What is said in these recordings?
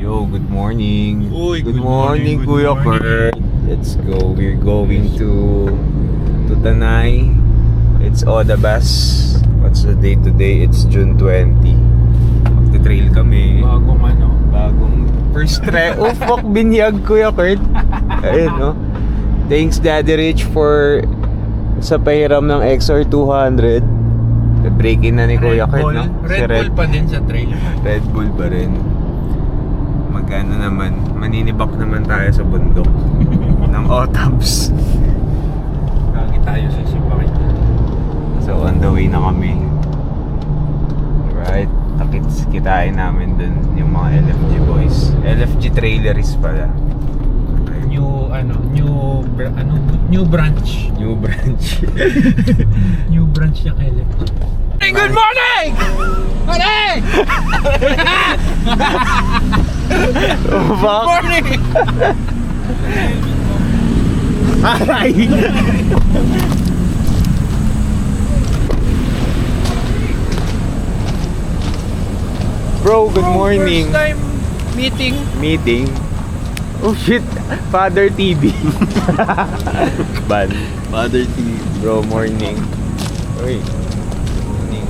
Yo, good morning. Uy, good morning, Kuya Kurt. Let's go. We're going to Tanay. It's Odabas. What's the date today? It's June 20. Magte-trail kami. Bagong first try. Oh fuck, binyag Kuya Kurt. Ayun no. Thanks Daddy Rich for sa pahiram ng XR 200. Break-in na ni Kuya Kurt, no? Red Bull pa din sa trail. Red Bull pa rin. Magkano naman, maninibak naman tayo sa bundok ng Otabs. Kagi tayo sa Sipakit. So on the way na kami. Right, kitain namin dun yung mga LFG boys. LFG traileries pala. New branch. New branch. New branch ng LFG. Hey, good morning! Morning! Oh, Good morning! Aray! Bro, good morning. First time meeting. Oh shit, Father TV. Ban. Father TV. Bro, morning. Uy. Morning.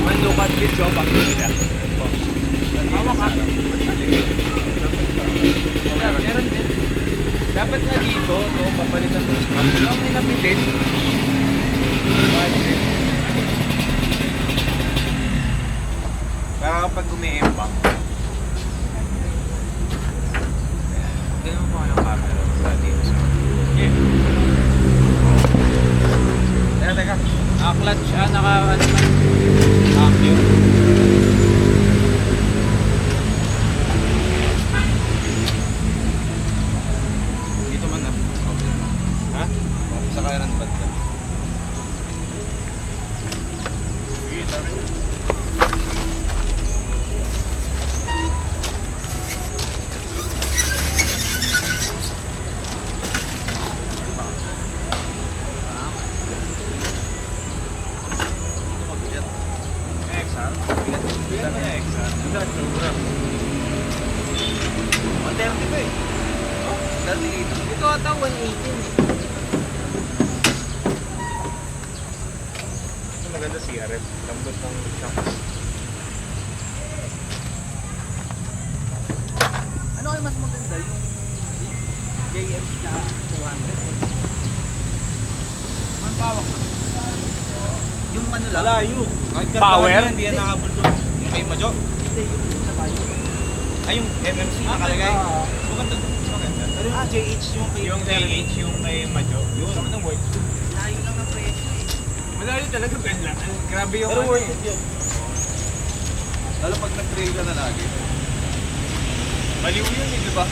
Manlukat video, bakit meron din. Dapat nga dito, papalitan mo. Ang ninapitin. Para kapag umi-embang. Ganun mo yung camera sa dito sa Teka. Clutch, naka, cambio. Dito man na. Ha? Sa kaya ng bad ka. Sige, tara. Ito ata 118. Ito maganda CRF. Lambot ng shocks. Ano kayo mas maganda? Yung JM na 200? Ang pawak na. Yung ano lang? Malayo. Power? Hindi yan nakabul doon. Yung kay Majo. Hindi, yung sa tayo. Ay, yung MMC nakalagay. Maganda. Pero yung JH yung kay JH yung kay Majo. Yun. Sama ng worth. Layo lang ang presyo eh. Malayo talaga, Ben lang. Grabe yung Pero worth it yun. Lalo pag nag-trail ka na lagi. Baliw yun eh, di ba?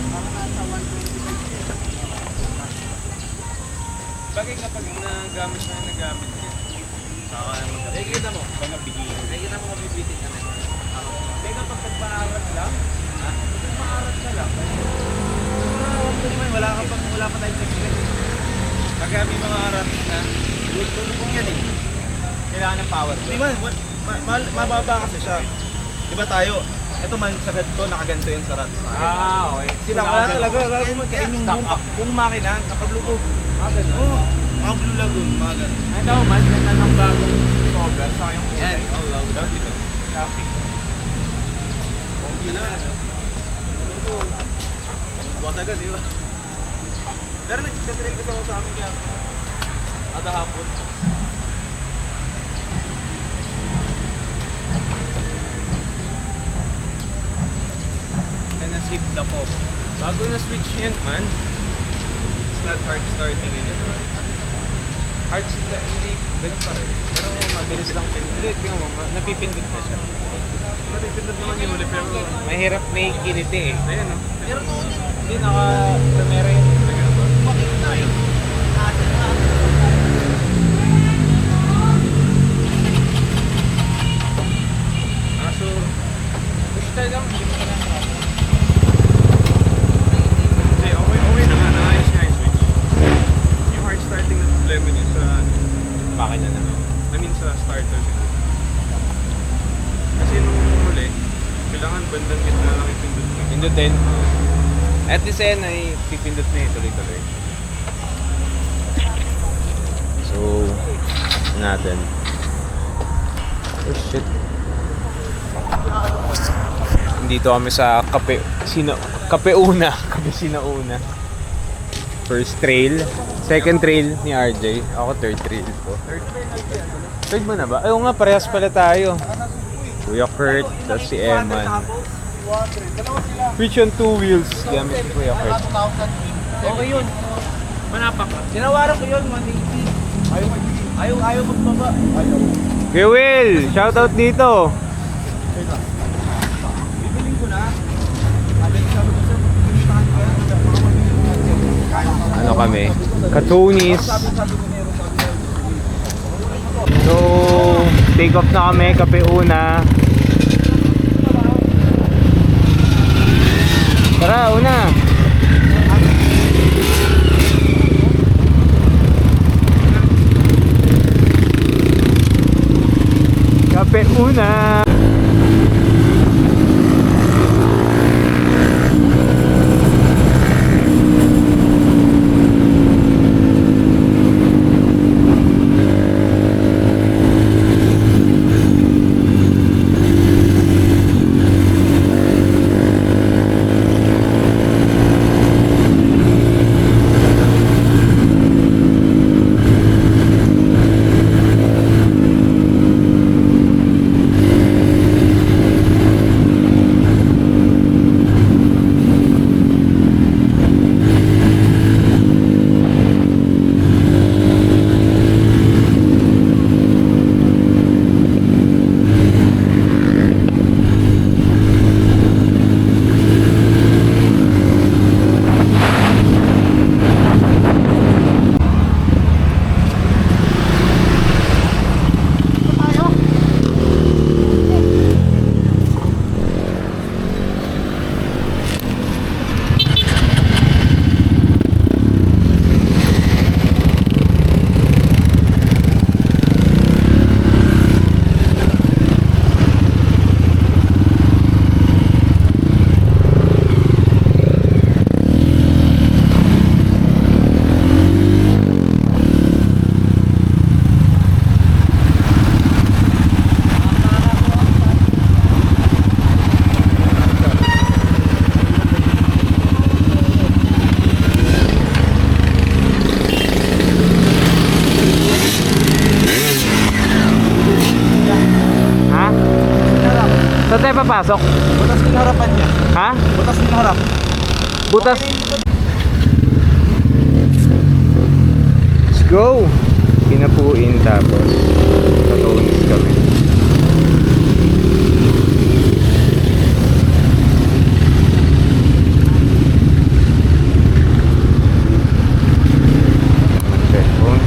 Parang nasa 125. Bagay kapag nagamit na nagamit yun. Saka Nakikita mo? mga bigay. Nakikita mo mabibitin ka na. Teka, pag nagpaarat lang, Ha? nagpaarat ka lang. Wala pa tayong technique. Pag may mga arat na, Tulong yan eh. kailangan ng power. Hindi man, mababa kasi siya. Diba tayo? Ito man sa ganito, nakaganto yung sarat. Okay. Sila wala talaga, wala mo magkain yung buong makina, nakablutog. Ganun. Oo, mga blue lagoon, mga ganun. Ito, mas ganda ng bagong cover sa yung kulay. Yan. Oh, wow. Dapat dito. Traffic. Okay na. Buwan agad, di ba? Pero nagsatrail kasi ako sa amin kaya kada hapon. Then na-slip na po. Bago na-switch yan, man. It's not hard starting anymore. Hard hindi, ganun pa rin. Pero mabilis lang pindot. Hindi, tingnan mo, napipindot na siya. Napipindot naman yung uli, pero Mahirap may kiliti eh. ayun, no? Pero noon Hindi, naka-camera yun. makita tayo. bandang gitna lang ipindot mo. Pindutin. At the end ay pipindot na yun tuloy-tuloy. So, natin. Oh shit. Dito kami sa Kape Una. Kape Sinauna. First trail. Second trail ni RJ. Ako third trail ko. Third mo na ba? Ay, oo nga, parehas pala tayo. Kuya Kurt, tapos si Eman. Which on 2 wheels gamit si Kuya Kurt. Okay yun. Manapak ka. Tinawaran ko yun, 180. Ayaw magbaba. Kuya Will, shoutout dito. Bibiling ko na. Sabi ko sir, magpipilihan ka. Ano kami? Katunis. So, take off na kami, Kape Una. Tara, una. Kape Una. Saan tayo papasok? Butas yung harapan niya. Ha? Butas yung harap. Butas. Let's go! Pinapuin tapos tatunis kami. Cellphone.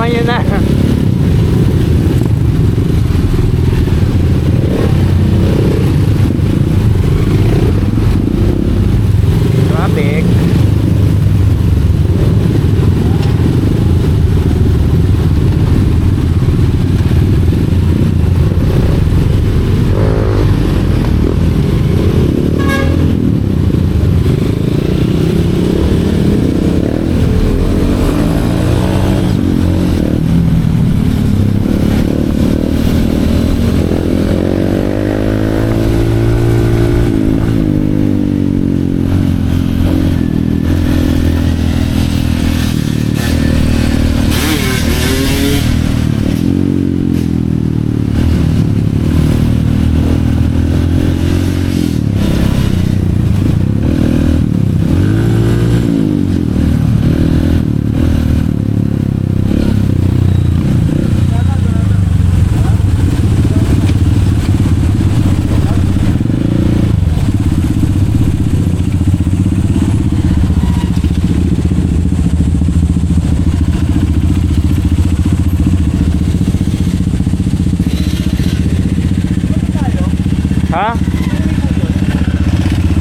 naman yun na. Traffic. Ha?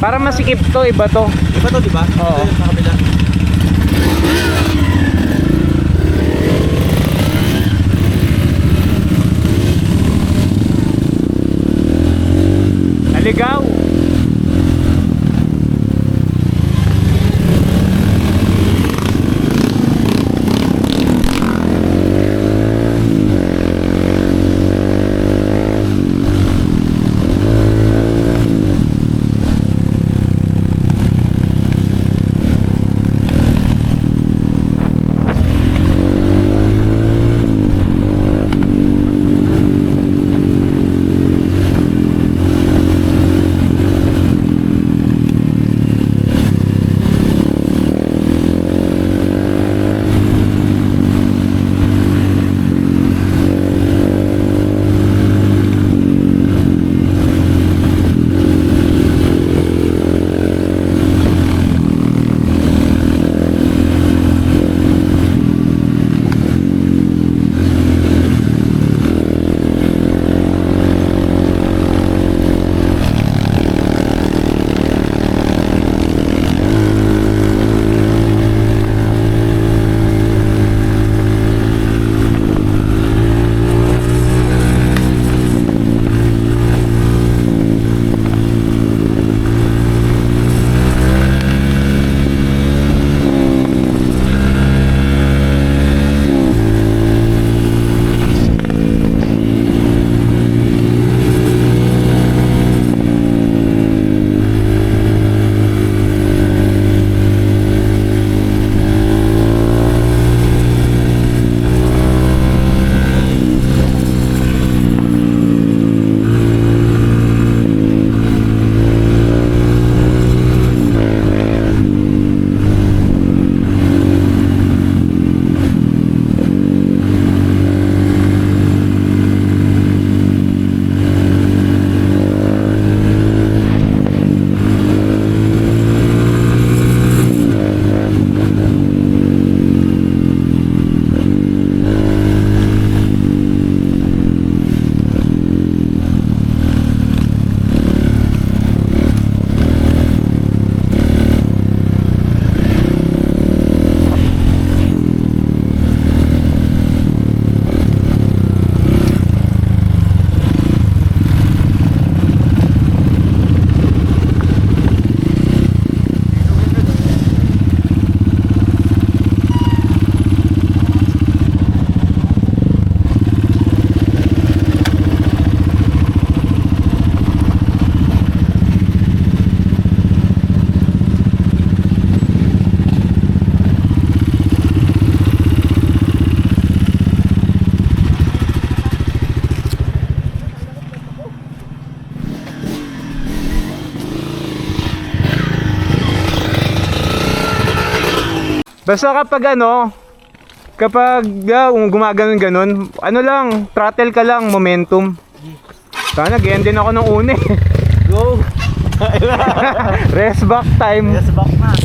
Para masikip to, iba to. Iba to, di ba? Oo. Ito yung sa kabila. Naligaw. Basta kapag ano, kapag gumaganon ganon, ano lang, throttle ka lang, momentum. Sana ganyan din ako nung una eh. Go! Rest back time. Yes, back na.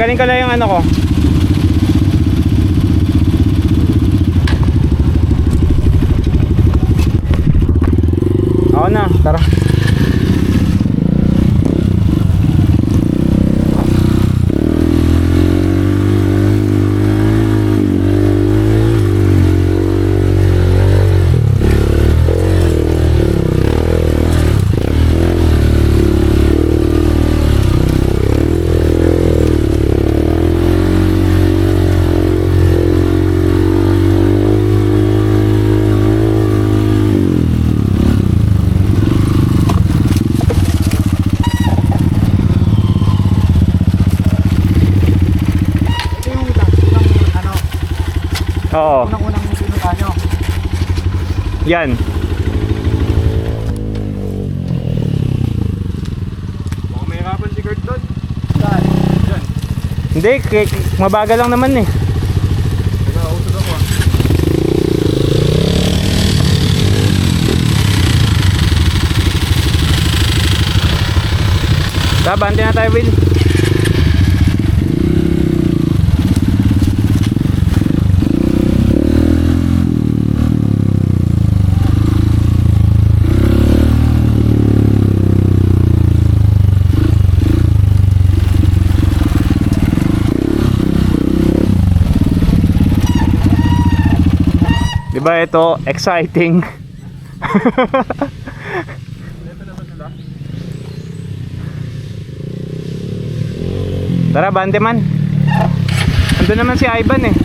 Tanggalin ko lang yung ano ko. Ako na, tara. Ito yung unang ano, Oo, unang pinuta nyo. yan. Baka mahirapan si Kurt doon. Saan? Yan. Hindi, mabagal lang naman eh. Teka, usod ako ah. Tara, bante na tayo, Will. Diba ito, exciting. Tara, bante man. Andun naman si Ivan eh.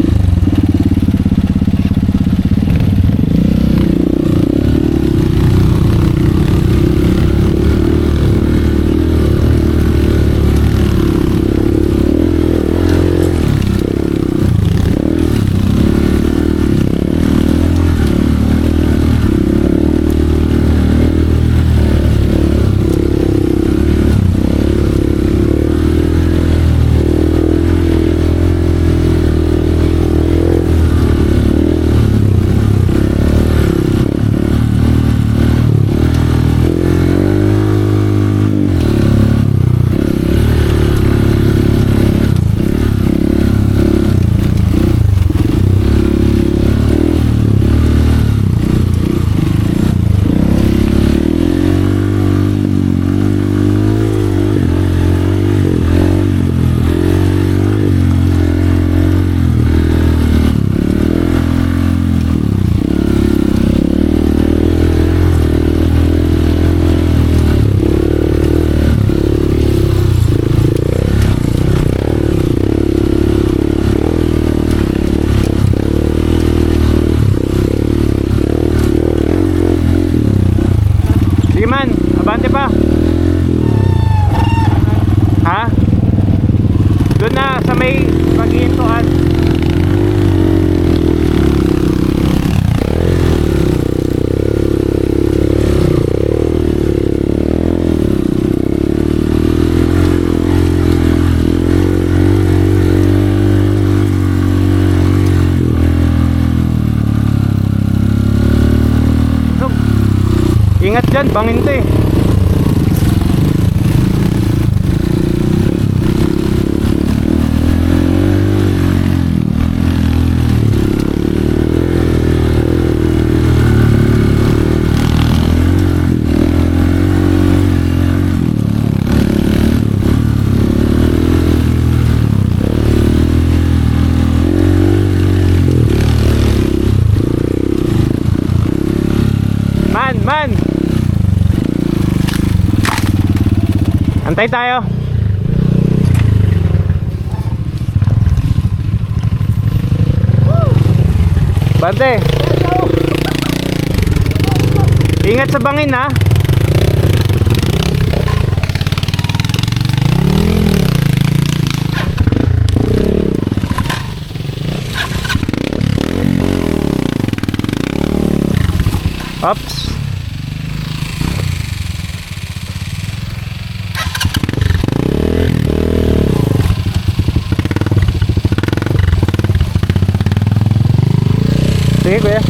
Sige man, abante pa. Ha? Doon na sa may paghihintuan. Ingat dyan, bangin to eh. Man! Antay tayo. Bante. Ingat sa bangin ha. Oops. Sige kuya.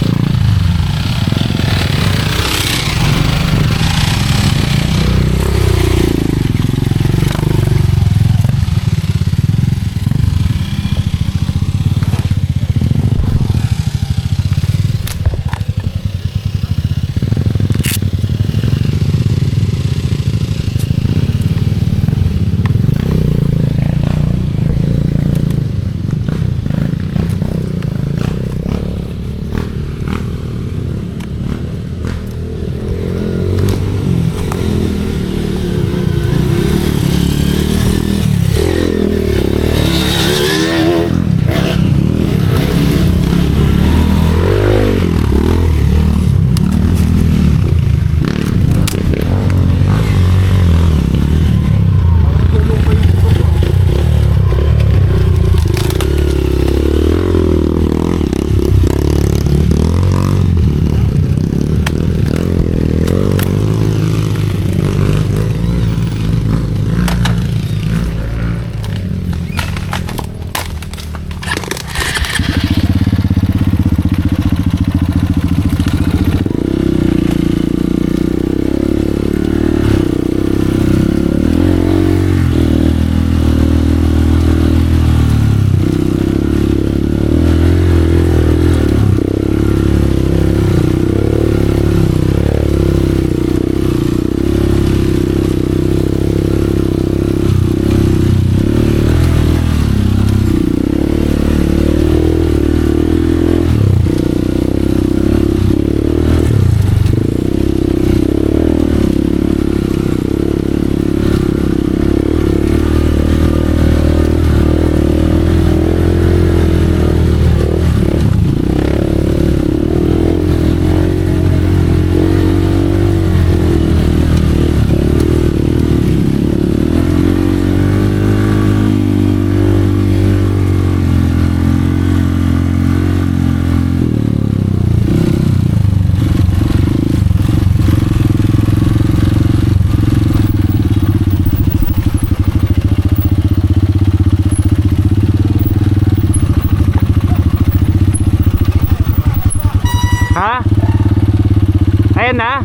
10 ha?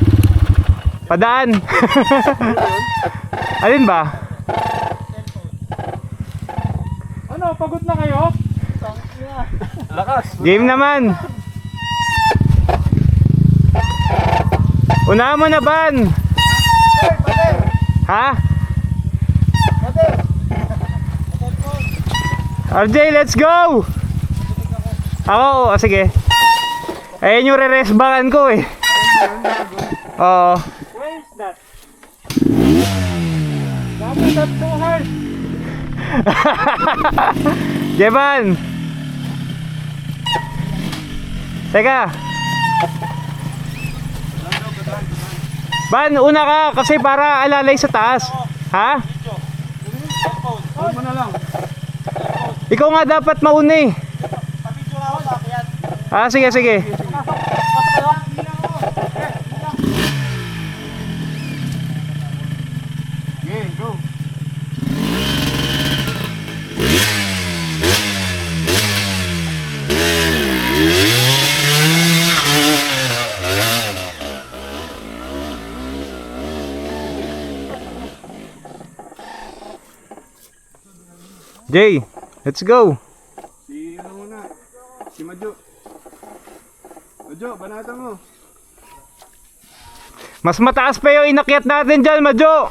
Padaan. Alin ba? Ano, pagod na kayo? Lakas. Game naman. Unahan mo na, Ban. Ha? RJ, let's go! Ako, sige. Ayun yung re-resbakan ko eh. Oo. Where is that? Dapat that's so hard. Jeban! Teka. Ban, una ka kasi para alalay sa taas. Ha? Huwag mo na lang. Ikaw nga dapat mauna eh. Papicture ako sa akyat. Ah, sige, sige. Okay, go. Jay, let's go. Si ano muna? Si Madjo. Madjo, banata mo. Mas mataas pa yung inakyat natin dyan, Madjo.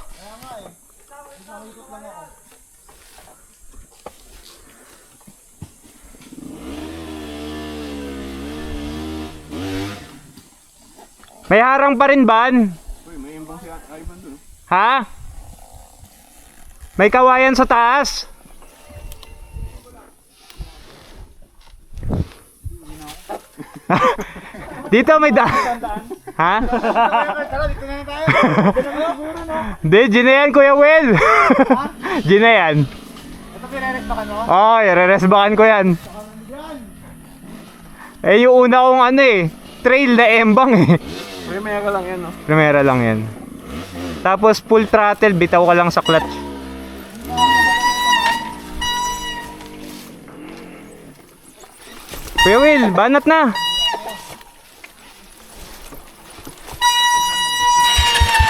May harang pa rin, Ban? Uy, may imbang si Ivan dun. Ha? May kawayan sa taas. Dito may Ha? Tara, dito na tayo. Hindi, ginayan Kuya Will. Ginayan. Ito pinarek pa ka no? Oo, i-resbakan ko yan. Eh, yung una kong ano eh, trail na embang eh. Primera lang yan, no? Primera lang yan. Tapos full throttle, bitaw ka lang sa clutch. Kuya Will, banat na.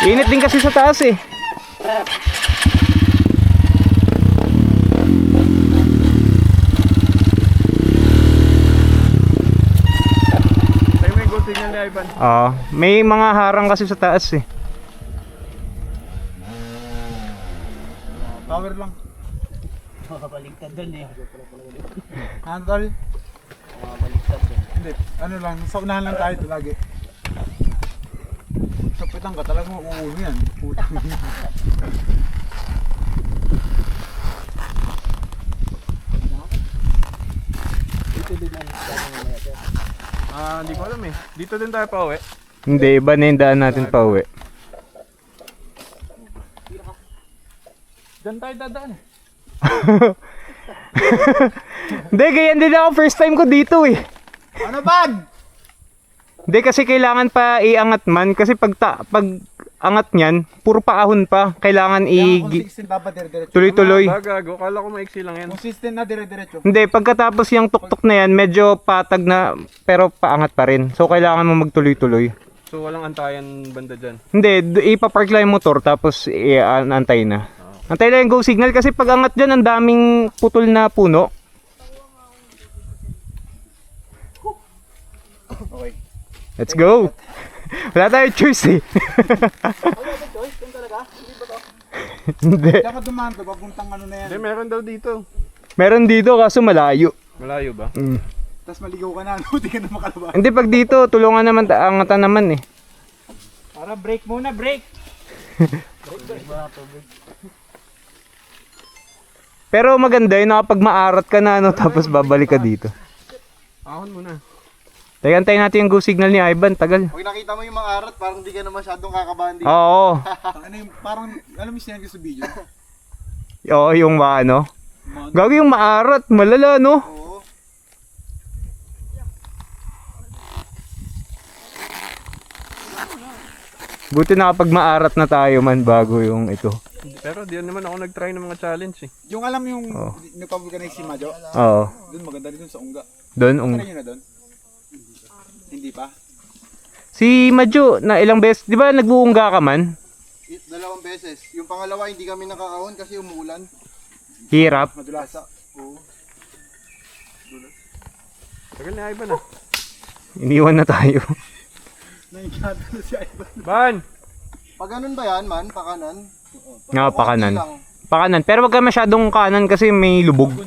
Init din kasi sa taas eh. Tayo may good signal ni Ivan. Oo, may mga harang kasi sa taas eh. Power lang. Makabaliktad doon eh. Handle? Makabaliktad doon. Hindi, ano lang, sa unahan lang tayo ito lagi. Kapitan ka talaga mauuwi yan. Putang. Hindi ko alam eh. Dito din tayo pa uwi. Hindi, iba na yung daan natin pa uwi. Diyan tayo dadaan eh. Hindi, ganyan din ako. First time ko dito eh. Ano bag? Hindi kasi kailangan pa iangat man. Kasi pag angat niyan, puro paahon pa. Kailangan Consistent dapat dire-diretso. tuloy-tuloy. Gago, kala ko maiksi lang yan. Consistent na dire-diretso. Hindi, pagkatapos yung tuktok na yan, medyo patag na, pero paangat pa rin. So, kailangan mo magtuloy-tuloy. So walang antayan banda dyan. Hindi, ipapark lang yung motor, tapos antay na. Antay lang yung go signal kasi pag angat dyan, ang daming putol na puno. Okay. Let's go! Wala tayo choice eh. Hindi. Dapat dumaan to, papuntang ano na yan. Hindi, meron daw dito. Meron dito kaso malayo. Malayo ba? Tapos maligaw ka na, hindi ka na makalabas. Hindi, pag dito, tulungan naman, angatan naman eh. Para break muna, break! Pero maganda yun, nakapag maarat ka na, ano, tapos babalik ka dito. Ahon muna. Teka, antayin natin yung go signal ni Ivan, tagal. Pag nakita mo yung mga arat, parang hindi ka na masyadong kakabahan dito. Oo, Ano yung, parang, alam mo siya sa video? oo, yung ano. Gagi yung maarat, malala, no? Oo. Buti nakapag maarat na tayo man bago yung ito. Pero di naman ako nag-try ng mga challenge eh. Yung alam yung Oo. nagpavulcanize si Majo, Oo, dun maganda rin dun sa Unga. doon, Try nyo na dun? Hindi pa? Si Madjo, na ilang beses, di ba nagbuungga ka man? Dalawang beses. Yung pangalawa hindi kami nakakaon kasi umuulan. Hirap. Madulas. Oo. Tagal na Ivan ah. Iniwan na tayo. Naingado na si Ivan. Ban! Pag ganun ba yan, man? Pakanan? Nga, pakanan. Okay lang. Pakanan. Pero wag ka masyadong kanan kasi may lubog.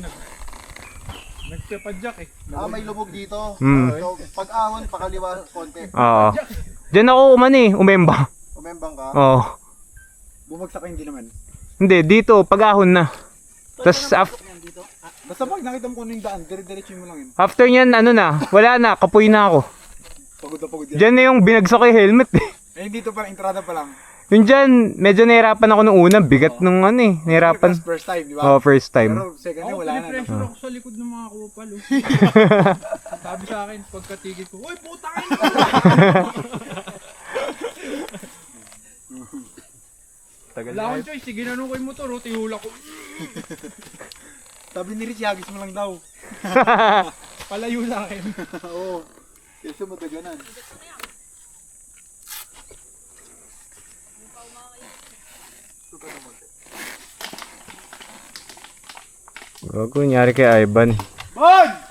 Nagpapadyak eh. May lubog dito. Hmm. So, pag ahon, pakaliwa konti. Oo. Diyan ako umemba. Umembang ka. Oo. Bumagsak ka hindi naman. Hindi, dito, pag-ahon na. Tapos Basta pag nakita mo kung ano yung daan, dire-diretso mo lang yun. after nyan, ano na, wala na, kapoy na ako. Pagod na pagod yan. Diyan na yung binagsak ko yung helmet eh. Eh dito parang entrada pa lang. Yung dyan, medyo nahirapan ako nung una, bigat nung ano eh, nahirapan. First time, di ba? Oh, first time. Pero second time wala na. Pressure ako sa likod ng mga kupal. Oh. Sabi sa akin, pagkatigil ko, uy, puta kayo! Tagal Wala na akong choice, sige na nung ko yung motor, oh, tihula ko. Sabi ni Rich, hagis mo lang daw. Palayo sa akin. Oo. Kasi mataganan. Gago, nangyari kay Ivan. Bon!